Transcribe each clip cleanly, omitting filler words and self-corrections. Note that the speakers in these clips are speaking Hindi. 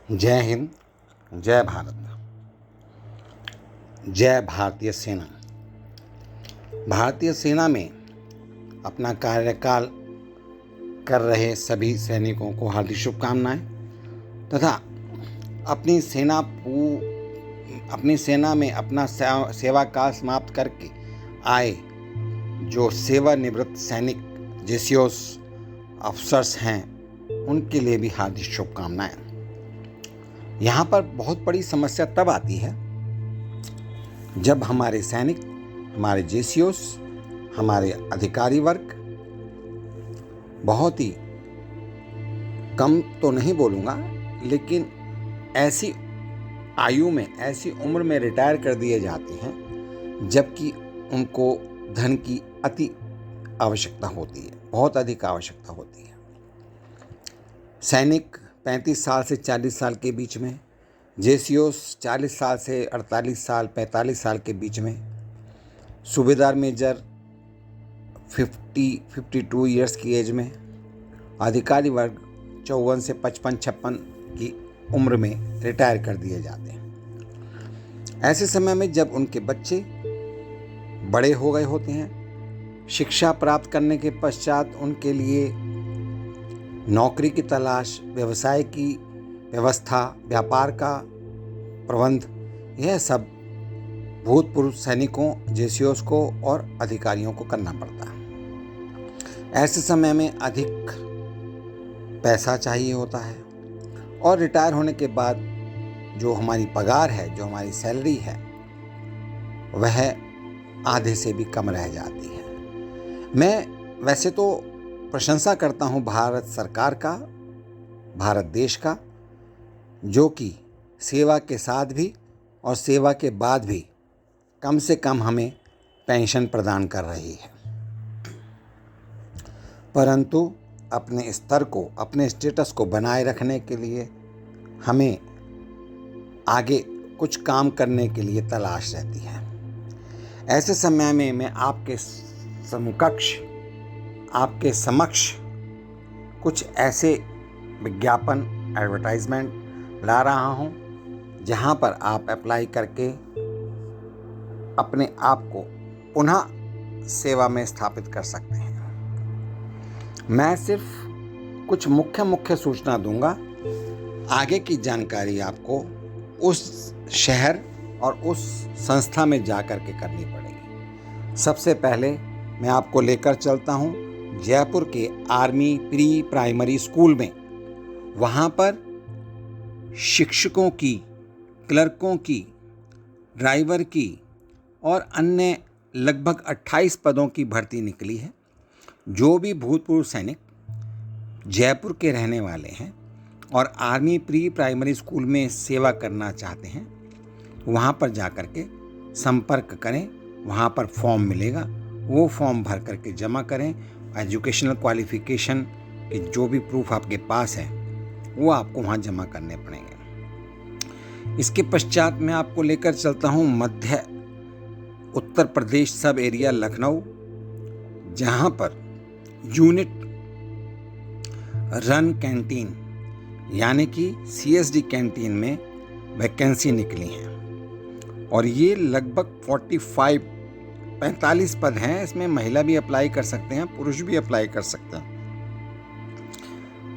जय हिंद, जय भारत, जय भारतीय सेना। भारतीय सेना में अपना कार्यकाल कर रहे सभी सैनिकों को हार्दिक शुभकामनाएं तथा अपनी सेना में अपना सेवा काल समाप्त करके आए जो सेवानिवृत्त सैनिक जेसीओस अफसर्स हैं उनके लिए भी हार्दिक शुभकामनाएं। यहाँ पर बहुत बड़ी समस्या तब आती है जब हमारे सैनिक, हमारे जेसीओस, हमारे अधिकारी वर्ग बहुत ही कम तो नहीं बोलूँगा, लेकिन ऐसी आयु में, ऐसी उम्र में रिटायर कर दिए जाते हैं जबकि उनको धन की अति आवश्यकता होती है, बहुत अधिक आवश्यकता होती है। सैनिक 35 साल से 40 साल के बीच में, जेसीओस 40 साल से 48 साल 45 साल के बीच में, सूबेदार मेजर 52 ईयर्स की एज में, अधिकारी वर्ग 54 से 55-56 की उम्र में रिटायर कर दिए जाते हैं। ऐसे समय में जब उनके बच्चे बड़े हो गए होते हैं, शिक्षा प्राप्त करने के पश्चात उनके लिए नौकरी की तलाश, व्यवसाय की व्यवस्था, व्यापार का प्रबंध, यह सब भूतपूर्व सैनिकों, जेसीओस को और अधिकारियों को करना पड़ता है। ऐसे समय में अधिक पैसा चाहिए होता है और रिटायर होने के बाद जो हमारी पगार है, जो हमारी सैलरी है, वह आधे से भी कम रह जाती है। मैं वैसे तो प्रशंसा करता हूँ भारत सरकार का, भारत देश का, जो कि सेवा के साथ भी और सेवा के बाद भी कम से कम हमें पेंशन प्रदान कर रही है। परंतु अपने स्तर को, अपने स्टेटस को बनाए रखने के लिए हमें आगे कुछ काम करने के लिए तलाश रहती है। ऐसे समय में मैं आपके समक्ष कुछ ऐसे विज्ञापन, एडवर्टाइजमेंट ला रहा हूँ जहाँ पर आप अप्लाई करके अपने आप को पुनः सेवा में स्थापित कर सकते हैं। मैं सिर्फ कुछ मुख्य सूचना दूंगा, आगे की जानकारी आपको उस शहर और उस संस्था में जाकर के करनी पड़ेगी। सबसे पहले मैं आपको लेकर चलता हूँ जयपुर के आर्मी प्री प्राइमरी स्कूल में। वहाँ पर शिक्षकों की, क्लर्कों की, ड्राइवर की और अन्य लगभग 28 पदों की भर्ती निकली है। जो भी भूतपूर्व सैनिक जयपुर के रहने वाले हैं और आर्मी प्री प्राइमरी स्कूल में सेवा करना चाहते हैं, वहाँ पर जाकर के संपर्क करें। वहाँ पर फॉर्म मिलेगा, वो फॉर्म भर करके जमा करें। एजुकेशनल क्वालिफिकेशन के जो भी प्रूफ आपके पास है वो आपको वहाँ जमा करने पड़ेंगे। इसके पश्चात मैं आपको लेकर चलता हूँ मध्य उत्तर प्रदेश सब एरिया लखनऊ, जहाँ पर यूनिट रन कैंटीन यानी कि CSD कैंटीन में वैकेंसी निकली हैं और ये लगभग 45 पद हैं। इसमें महिला भी अप्लाई कर सकते हैं, पुरुष भी अप्लाई कर सकते हैं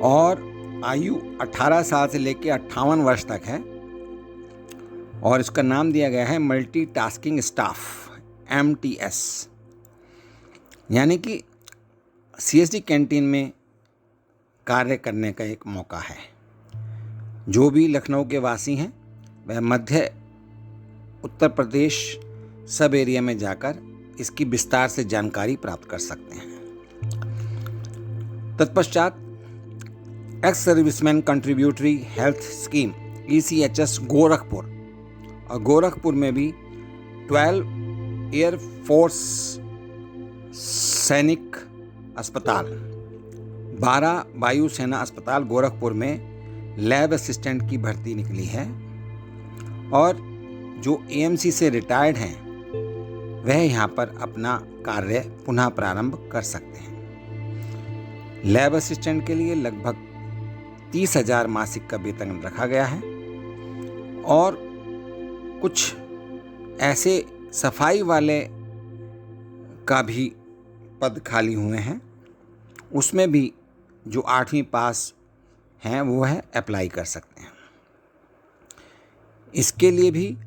और आयु 18 साल से लेकर 58 वर्ष तक है और इसका नाम दिया गया है मल्टीटास्किंग स्टाफ, MTS, यानी कि CSD कैंटीन में कार्य करने का एक मौका है। जो भी लखनऊ के वासी हैं वह मध्य उत्तर प्रदेश सब एरिया में जाकर इसकी विस्तार से जानकारी प्राप्त कर सकते हैं। तत्पश्चात ex serviceman contributory health scheme ECHS Gorakhpur, और गोरखपुर में भी 12 एयरफोर्स सैनिक अस्पताल, 12 वायुसेना अस्पताल गोरखपुर में लैब असिस्टेंट की भर्ती निकली है और जो AMC से रिटायर्ड हैं वह यहाँ पर अपना कार्य पुनः प्रारंभ कर सकते हैं। लैब असिस्टेंट के लिए लगभग 30,000 मासिक का वेतन रखा गया है। और कुछ ऐसे सफाई वाले का भी पद खाली हुए हैं, उसमें भी जो 8वीं पास हैं वो है अप्लाई कर सकते हैं। इसके लिए भी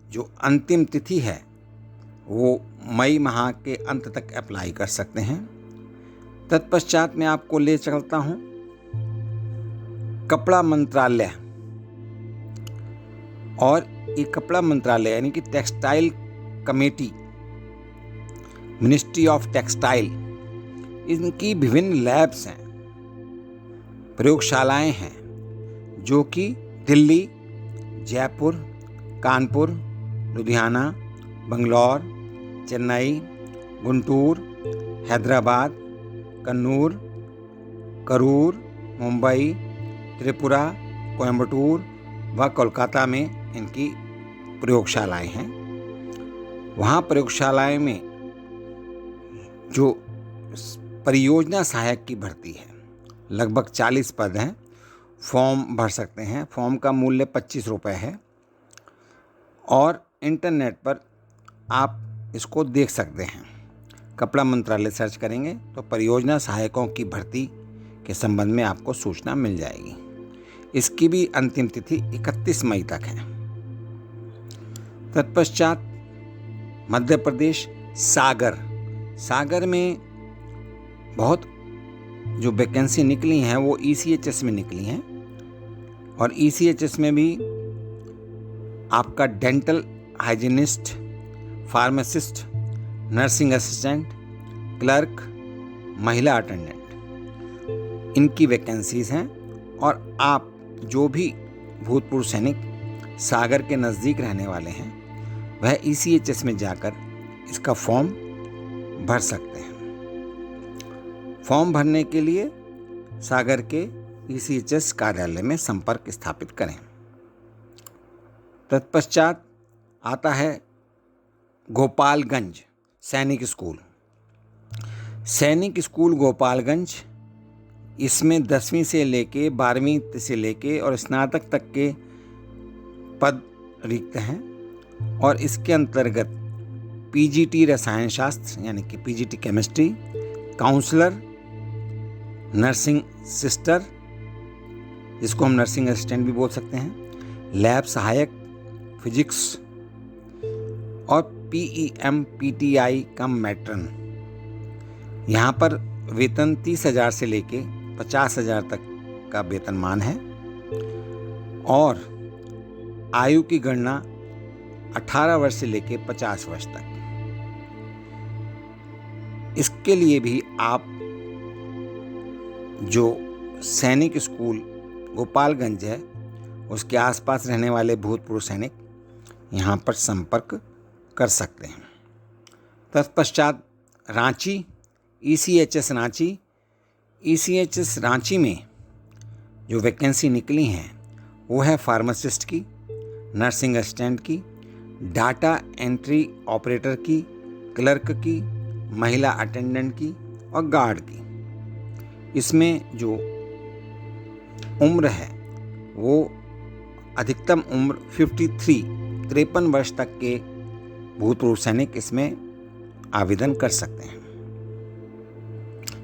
जो अंतिम तिथि है वो मई माह के अंत तक अप्लाई कर सकते हैं। तत्पश्चात मैं आपको ले चलता हूँ कपड़ा मंत्रालय, और ये कपड़ा मंत्रालय यानी कि textile committee, ministry of textile, इनकी विभिन्न लैब्स हैं, प्रयोगशालाएं हैं, जो कि दिल्ली, जयपुर, कानपुर, लुधियाना, बंगलौर, चेन्नई, गुंटूर, हैदराबाद, कन्नूर, करूर, मुंबई, त्रिपुरा, कोयम्बटूर व कोलकाता में इनकी प्रयोगशालाएं हैं। वहाँ प्रयोगशालाएं में जो परियोजना सहायक की भर्ती है, लगभग 40 पद हैं। फॉर्म भर सकते हैं। फॉर्म का मूल्य 25 रुपये है और इंटरनेट पर आप इसको देख सकते हैं। कपड़ा मंत्रालय सर्च करेंगे तो परियोजना सहायकों की भर्ती के संबंध में आपको सूचना मिल जाएगी। इसकी भी अंतिम तिथि 31 मई तक है। तत्पश्चात मध्य प्रदेश सागर में बहुत जो वैकेंसी निकली हैं वो ECHS में निकली हैं, और ECHS में भी आपका dental hygienist, pharmacist, nursing assistant, clerk, महिला अटेंडेंट, इनकी वैकेंसीज हैं। और आप जो भी भूतपूर्व सैनिक सागर के नज़दीक रहने वाले हैं वह ECHS में जाकर इसका फॉर्म भर सकते हैं। फॉर्म भरने के लिए सागर के ECHS कार्यालय में संपर्क स्थापित करें। तत्पश्चात आता है गोपालगंज सैनिक स्कूल गोपालगंज। इसमें 10वीं से लेके 12वीं से लेके और स्नातक तक के पद रिक्त हैं, और इसके अंतर्गत PGT रसायन शास्त्र यानी कि PGT chemistry, counsellor, nursing sister जिसको हम नर्सिंग असिस्टेंट भी बोल सकते हैं, लैब सहायक, फिजिक्स, और PEM PTI कम मैट्रन। यहाँ पर वेतन 30,000 से लेके 50,000 तक का वेतनमान है, और आयु की गणना 18 वर्ष से लेके 50 वर्ष तक। इसके लिए भी आप जो सैनिक स्कूल गोपालगंज है उसके आसपास रहने वाले भूतपूर्व सैनिक यहाँ पर संपर्क कर सकते हैं। तत्पश्चात रांची, ECHS रांची में जो वैकेंसी निकली हैं वो है फार्मासिस्ट की, नर्सिंग असिस्टेंट की, डाटा एंट्री ऑपरेटर की, क्लर्क की, महिला अटेंडेंट की और गार्ड की। इसमें जो उम्र है वो अधिकतम उम्र 53 वर्ष तक के भूतपूर्व सैनिक इसमें आवेदन कर सकते हैं।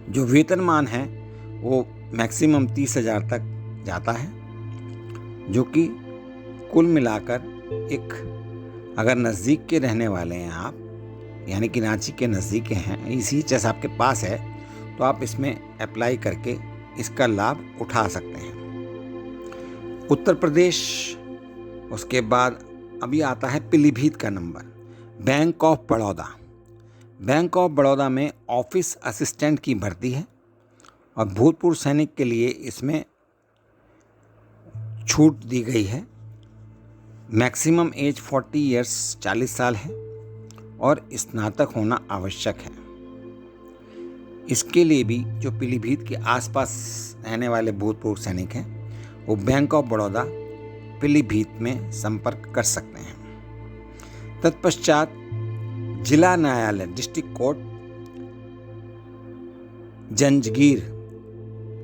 जो वेतनमान है वो मैक्सिमम 30,000 तक जाता है, जो कि कुल मिलाकर एक, अगर नज़दीक के रहने वाले हैं आप, यानी कि रांची के नज़दीक हैं, ECHS आपके पास है, तो आप इसमें अप्लाई करके इसका लाभ उठा सकते हैं। उत्तर प्रदेश, उसके बाद अभी आता है पीलीभीत का नंबर, बैंक ऑफ बड़ौदा में ऑफिस असिस्टेंट की भर्ती है, और भूतपूर्व सैनिक के लिए इसमें छूट दी गई है। मैक्सिमम एज 40 ईयर्स 40 साल है, और स्नातक होना आवश्यक है। इसके लिए भी जो पीलीभीत के आसपास रहने वाले भूतपूर्व सैनिक हैं वो बैंक ऑफ बड़ौदा पीलीभीत में संपर्क कर सकते हैं। तत्पश्चात जिला न्यायालय डिस्ट्रिक्ट कोर्ट जंजगीर,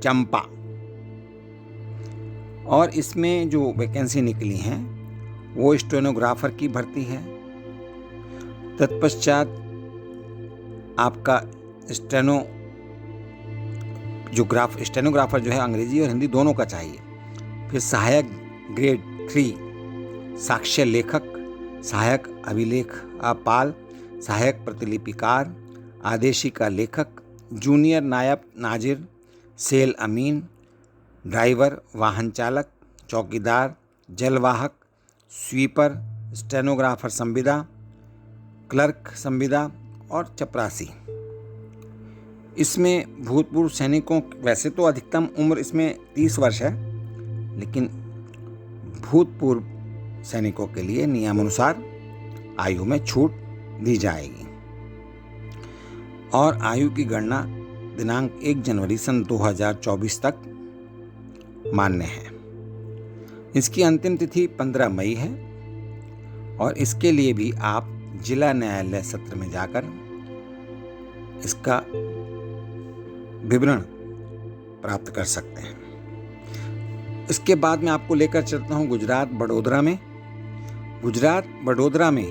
चंपा, और इसमें जो वैकेंसी निकली हैं वो स्टेनोग्राफर की भर्ती है। तत्पश्चात आपका स्टेनोग्राफर जो है अंग्रेजी और हिंदी दोनों का चाहिए। फिर सहायक ग्रेड 3 साक्ष्य लेखक, सहायक अभिलेखपाल, सहायक प्रतिलिपिकार, आदेशिका लेखक, जूनियर नायब नाजिर, सेल अमीन, ड्राइवर, वाहन चालक, चौकीदार, जलवाहक, स्वीपर, स्टेनोग्राफर संविदा, क्लर्क संविदा और चपरासी। इसमें भूतपूर्व सैनिकों, वैसे तो अधिकतम उम्र इसमें 30 वर्ष है, लेकिन भूतपूर्व सैनिकों के लिए नियमानुसार आयु में छूट दी जाएगी। और आयु की गणना दिनांक 1 जनवरी सन 2024 तक मान्य है। इसकी अंतिम तिथि 15 मई है और इसके लिए भी आप जिला न्यायालय सत्र में जाकर इसका विवरण प्राप्त कर सकते हैं। इसके बाद मैं आपको लेकर चलता हूँ गुजरात बड़ोदरा में। गुजरात बड़ोदरा में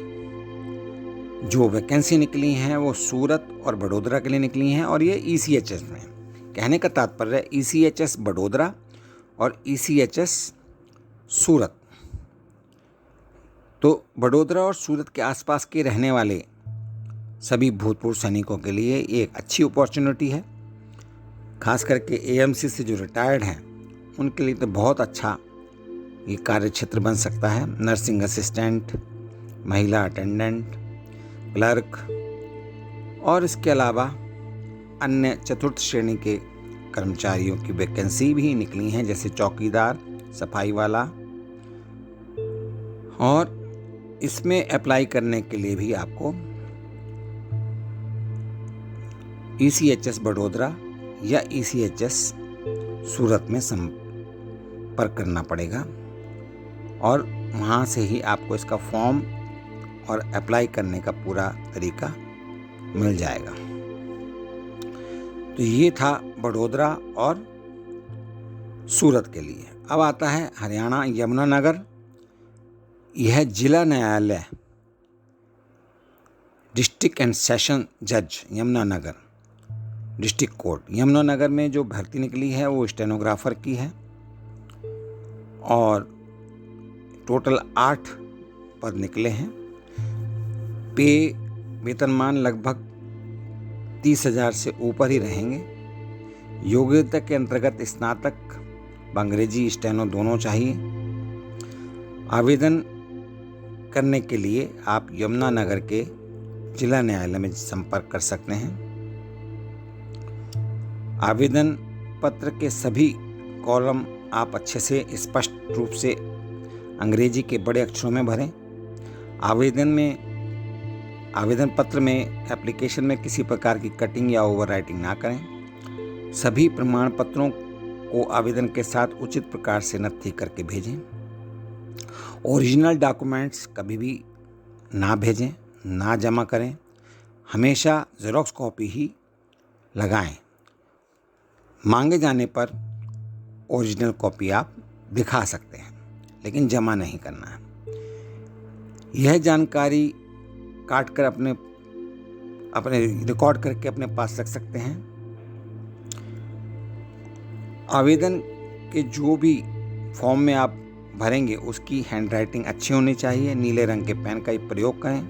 जो वैकेंसी निकली हैं वो सूरत और बड़ोदरा के लिए निकली हैं और ये ECHS में। कहने का तात्पर्य है ECHS बड़ोदरा और ECHS सूरत। तो बड़ोदरा और सूरत के आसपास के रहने वाले सभी भूतपूर्व सैनिकों के लिए ये एक अच्छी अपॉर्चुनिटी है। खास करके AMC से जो रिटायर्ड हैं उनके लिए तो बहुत अच्छा ये कार्य क्षेत्र बन सकता है। नर्सिंग असिस्टेंट, महिला अटेंडेंट, क्लर्क और इसके अलावा अन्य चतुर्थ श्रेणी के कर्मचारियों की वैकेंसी भी निकली हैं, जैसे चौकीदार, सफाई वाला। और इसमें अप्लाई करने के लिए भी आपको ECHS बड़ोदरा या ECHS सूरत में संपर्क करना पड़ेगा और वहाँ से ही आपको इसका फॉर्म और अप्लाई करने का पूरा तरीका मिल जाएगा। तो ये था बड़ोदरा और सूरत के लिए। अब आता है हरियाणा यमुनानगर। यह जिला न्यायालय डिस्ट्रिक्ट एंड सेशन जज यमुनानगर डिस्ट्रिक्ट कोर्ट यमुनानगर में जो भर्ती निकली है वो स्टेनोग्राफर की है और टोटल 8 पद निकले हैं। पे वेतनमान लगभग 30,000 से ऊपर ही रहेंगे। योग्यता के अंतर्गत स्नातक अंग्रेजी स्टेनो दोनों चाहिए। आवेदन करने के लिए आप यमुनानगर के जिला न्यायालय में संपर्क कर सकते हैं। आवेदन पत्र के सभी कॉलम आप अच्छे से स्पष्ट रूप से अंग्रेजी के बड़े अक्षरों में भरें। आवेदन पत्र में एप्लीकेशन में किसी प्रकार की कटिंग या ओवरराइटिंग ना करें। सभी प्रमाण पत्रों को आवेदन के साथ उचित प्रकार से नत्थी करके भेजें। ओरिजिनल डॉक्यूमेंट्स कभी भी ना भेजें, ना जमा करें। हमेशा ज़ेरॉक्स कॉपी ही लगाएं। मांगे जाने पर ओरिजिनल कॉपी आप दिखा सकते हैं, लेकिन जमा नहीं करना है। यह जानकारी काट कर अपने रिकॉर्ड करके अपने पास रख सकते हैं। आवेदन के जो भी फॉर्म में आप भरेंगे उसकी हैंडराइटिंग अच्छी होनी चाहिए। नीले रंग के पेन का ही प्रयोग करें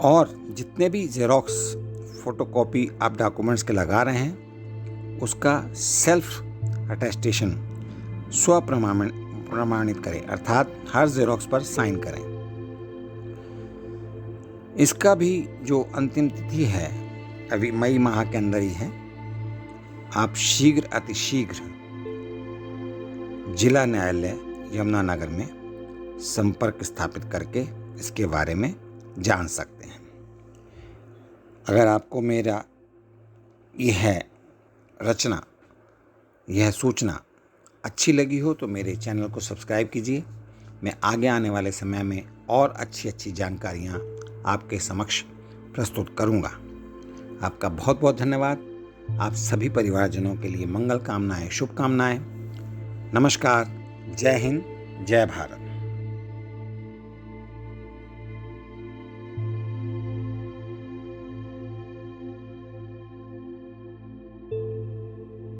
और जितने भी ज़ेरॉक्स फोटोकॉपी आप डॉक्यूमेंट्स के लगा रहे हैं उसका सेल्फ अटेस्टेशन स्व प्रमाणित करें, अर्थात हर ज़ेरॉक्स पर साइन करें। इसका भी जो अंतिम तिथि है अभी मई माह के अंदर ही है। आप शीघ्र अतिशीघ्र जिला न्यायालय यमुनानगर में संपर्क स्थापित करके इसके बारे में जान सकते हैं। अगर आपको मेरा यह रचना, यह सूचना अच्छी लगी हो तो मेरे चैनल को सब्सक्राइब कीजिए। मैं आगे आने वाले समय में और अच्छी जानकारियाँ आपके समक्ष प्रस्तुत करूँगा। आपका बहुत बहुत धन्यवाद। आप सभी परिवारजनों के लिए मंगल कामनाएं, शुभकामनाएं। नमस्कार। जय हिंद, जय भारत।